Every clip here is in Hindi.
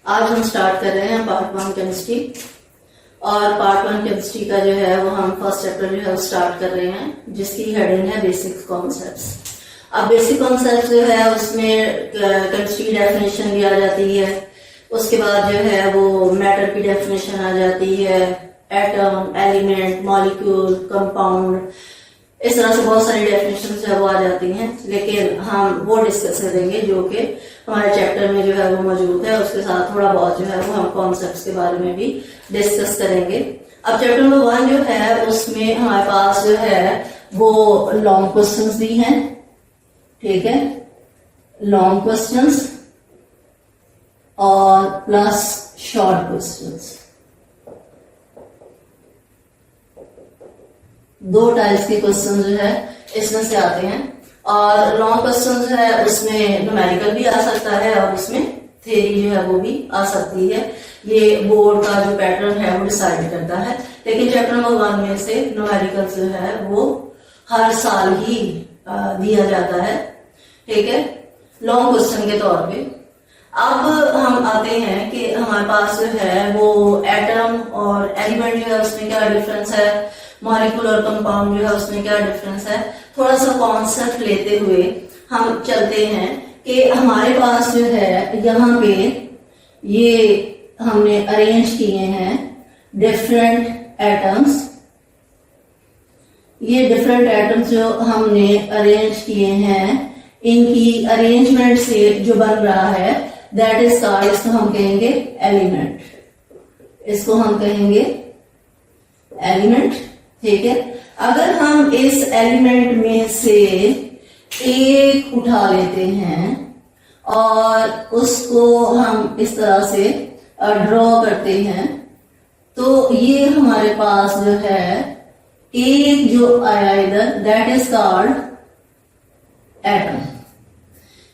आज हम स्टार्ट कर रहे हैं पार्ट 1 केमिस्ट्री। और पार्ट 1 केमिस्ट्री का जो है वो हम फर्स्ट चैप्टर जो है वो स्टार्ट कर रहे हैं, जिसकी हेडिंग है बेसिक कॉन्सेप्ट्स। अब बेसिक कॉन्सेप्ट्स जो है उसमें केमिस्ट्री की डेफिनेशन भी आ जाती है, उसके बाद जो है वो मैटर की डेफिनेशन आ जाती है, एटम, एलिमेंट, मॉलिक्यूल, कंपाउंड, इस तरह से बहुत सारी डेफिनेशन जो है वो आ जाती हैं। लेकिन हम वो डिस्कस करेंगे जो कि हमारे चैप्टर में जो है वो मौजूद है, उसके साथ थोड़ा बहुत जो है वो हम कॉन्सेप्ट्स के बारे में भी डिस्कस करेंगे। अब चैप्टर नंबर 1 जो है उसमें हमारे पास जो है वो लॉन्ग क्वेश्चंस भी हैं, ठीक है, लॉन्ग क्वेश्चंस और प्लस शॉर्ट क्वेश्चंस, दो टाइप्स के क्वेश्चन जो है इसमें से आते हैं। और लॉन्ग क्वेश्चन जो है उसमें न्यूमेरिकल भी आ सकता है और उसमें थ्योरी जो है वो भी आ सकती है। ये बोर्ड का जो पैटर्न है वो डिसाइड करता है। लेकिन चैप्टर नंबर 1 में से न्यूमेरिकल जो है वो हर साल ही दिया जाता है, ठीक है, लॉन्ग क्वेश्चन के तौर पे। अब हम आते हैं कि हमारे पास जो है वो एटम और एलिमेंट जो है उसमें क्या डिफरेंस है, मॉलिक्यूल और कंपाउंड जो है उसमें क्या डिफरेंस है। थोड़ा सा कॉन्सेप्ट लेते हुए हम चलते हैं कि हमारे पास जो है यहाँ पे ये हमने अरेंज किए हैं डिफरेंट एटम्स। ये डिफरेंट एटम्स जो हमने अरेंज किए हैं, इनकी अरेंजमेंट से जो बन रहा है दैट इज कॉल्ड, इसको हम कहेंगे एलिमेंट, इसको हम कहेंगे एलिमेंट, ठीक है। अगर हम इस एलिमेंट में से एक उठा लेते हैं और उसको हम इस तरह से ड्रॉ करते हैं, तो ये हमारे पास जो है एक जो आया इधर that is called atom.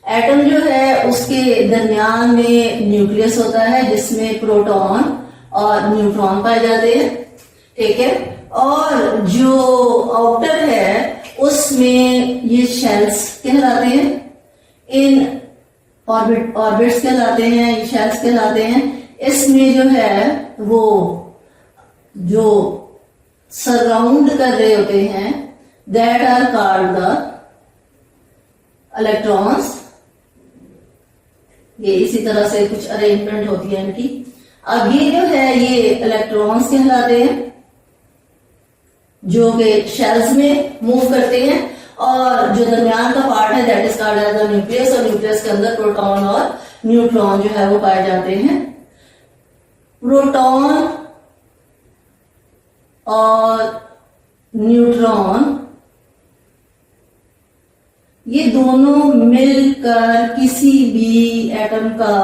Atom जो है उसके दरमियान में न्यूक्लियस होता है जिसमें प्रोटॉन और न्यूट्रॉन पाए जाते हैं, ठीक है। और जो आउटर है उसमें ये शेल्स कहलाते हैं, इन ऑर्बिट्स कहलाते हैं, ये शेल्स कहलाते हैं। इसमें जो है वो जो सराउंड कर रहे होते हैं that are called the electrons. ये इसी तरह से कुछ अरेंजमेंट होती है इनकी। अब ये जो है ये इलेक्ट्रॉन्स कहलाते हैं जो कि शेल्स में मूव करते हैं, और जो दरमियान का पार्ट है that is called as the nucleus, और न्यूक्लियस के अंदर प्रोटॉन और न्यूट्रॉन जो है वो पाए जाते हैं। प्रोटॉन और न्यूट्रॉन ये दोनों मिलकर किसी भी एटम का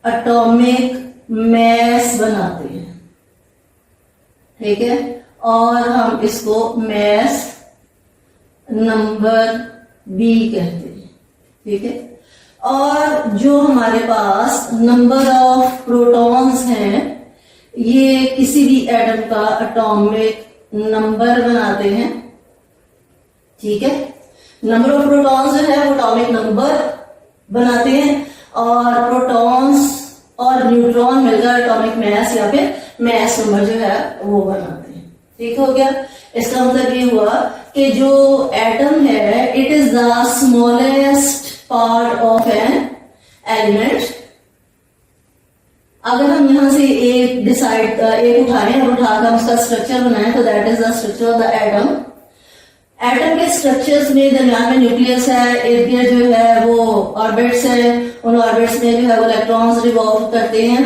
एटॉमिक मैस बनाते हैं, ठीक है, और हम इसको मैस नंबर बी कहते हैं, ठीक है। और जो हमारे पास नंबर ऑफ प्रोटॉन्स हैं ये किसी भी एटम का एटॉमिक नंबर बनाते हैं, ठीक है। नंबर ऑफ प्रोटॉन्स जो है वो एटॉमिक नंबर बनाते हैं, और प्रोटॉन्स और न्यूट्रॉन मिलकर एटॉमिक मैस या फिर मैस नंबर जो है वो बनाते हैं, ठीक हो गया। इसका मतलब ये हुआ कि जो एटम है it is the smallest part of an element. अगर हम यहां से एक उठाएं और उठाकर उसका स्ट्रक्चर बनाएं तो that is the structure of the atom. Atom के स्ट्रक्चर्स में दरमियान में न्यूक्लियस है, इर्द गिर्द जो है वो ऑर्बिट्स है, उन ऑर्बिट्स में जो है वो इलेक्ट्रॉन्स रिवॉल्व करते हैं।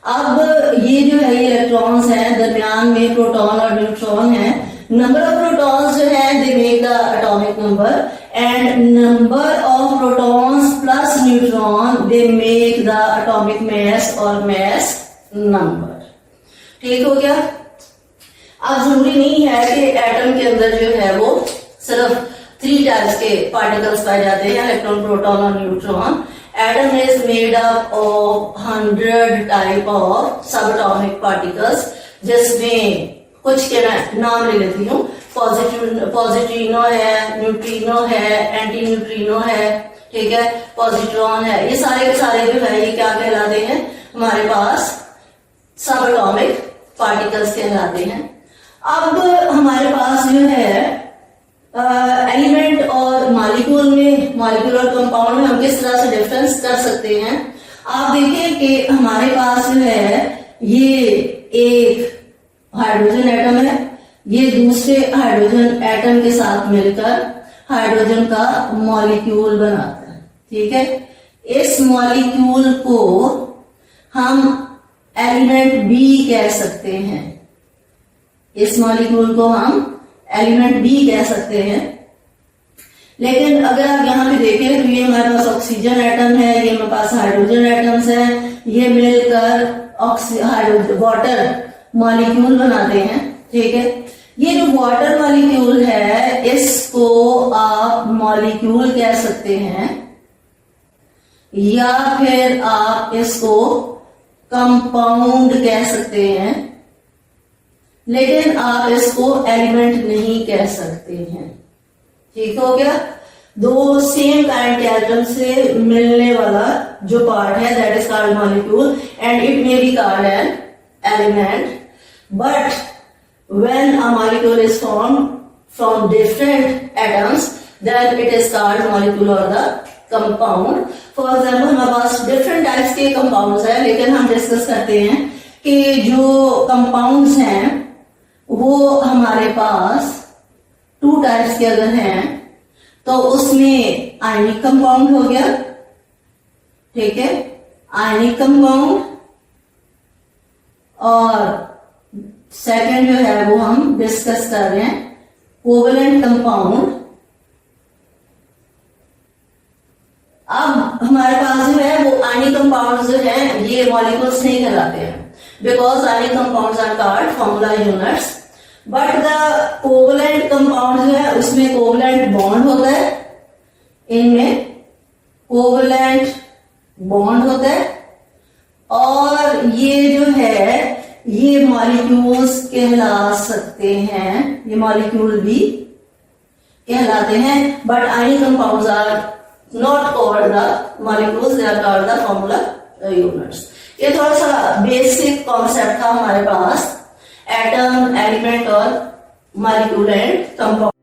अब ये जो है ये इलेक्ट्रॉन्स हैं, दरमियान में प्रोटॉन और न्यूट्रॉन है। नंबर ऑफ प्रोटॉन्स जो है they make the atomic number, and number of protons plus neutron they make the atomic mass और मैस नंबर, ठीक हो गया। अब जरूरी नहीं है कि एटम के अंदर जो है वो सिर्फ 3 टाइप्स के पार्टिकल्स पाए जाते हैं, इलेक्ट्रॉन, प्रोटॉन और neutron. Atom is made up of 100 type of सब एटॉमिक पार्टिकल्स, जिसमें कुछ के नाम ले लेती हूँ। पॉजिट्रिनो है, न्यूट्रिनो है, एंटी न्यूट्रिनो है, ठीक है, पॉजिट्रॉन है, ये सारे के सारे जो है ये क्या कहलाते हैं, हमारे पास सब एटॉमिक पार्टिकल्स कहलाते हैं। अब हमारे पास जो है एलिमेंट और मॉलिक्यूल में, मॉलिक्यूल और कंपाउंड में हम किस तरह से डिफरेंस कर सकते हैं। आप देखिए कि हमारे पास जो है ये एक हाइड्रोजन एटम है, ये दूसरे हाइड्रोजन एटम के साथ मिलकर हाइड्रोजन का मॉलिक्यूल बनाता है, ठीक है। इस मॉलिक्यूल को हम एलिमेंट बी कह सकते हैं, इस मॉलिक्यूल को हम एलिमेंट बी कह सकते हैं। लेकिन अगर आप यहाँ पे देखें तो ये हमारे पास ऑक्सीजन एटम है, ये हमारे पास हाइड्रोजन एटम्स हैं, ये मिलकर हाइड्रोजन वाटर मॉलिक्यूल बनाते हैं, ठीक है। ये जो वाटर मॉलिक्यूल है इसको आप मॉलिक्यूल कह सकते हैं या फिर आप इसको कंपाउंड कह सकते हैं, लेकिन आप इसको एलिमेंट नहीं कह सकते हैं, ठीक हो गया। दो सेम काइंड के एटम से मिलने वाला जो पार्ट है that is called molecule and it may be called an element, but when a molecule is formed from different atoms then it is called molecule or the compound. For example हमारे पास different types के compounds हैं, लेकिन हम डिस्कस करते हैं कि जो compounds हैं वो हमारे पास 2 टाइप्स के अगर हैं तो उसमें आयनिक कंपाउंड हो गया, ठीक है, आयनिक कंपाउंड, और सेकंड जो है वो हम डिस्कस कर रहे हैं कोवेलेंट कंपाउंड। अब हमारे पास जो है वो आयनिक कंपाउंड जो है ये मॉलिक्यूल्स नहीं कहलाते हैं because ionic compounds are called formula units, but the covalent compound जो है उसमें कोवेलेंट बॉन्ड होता है, इनमें कोवेलेंट बॉन्ड होता है, और ये जो है ये मॉलिक्यूल्स कहला सकते हैं, ये मॉलिक्यूल भी कहलाते हैं, but ionic compounds are not called the molecules, they are called the formula units. ये थोड़ा सा बेसिक कॉन्सेप्ट था हमारे पास एटम, एलिमेंट और मॉलिक्यूल एंड कंपाउंड।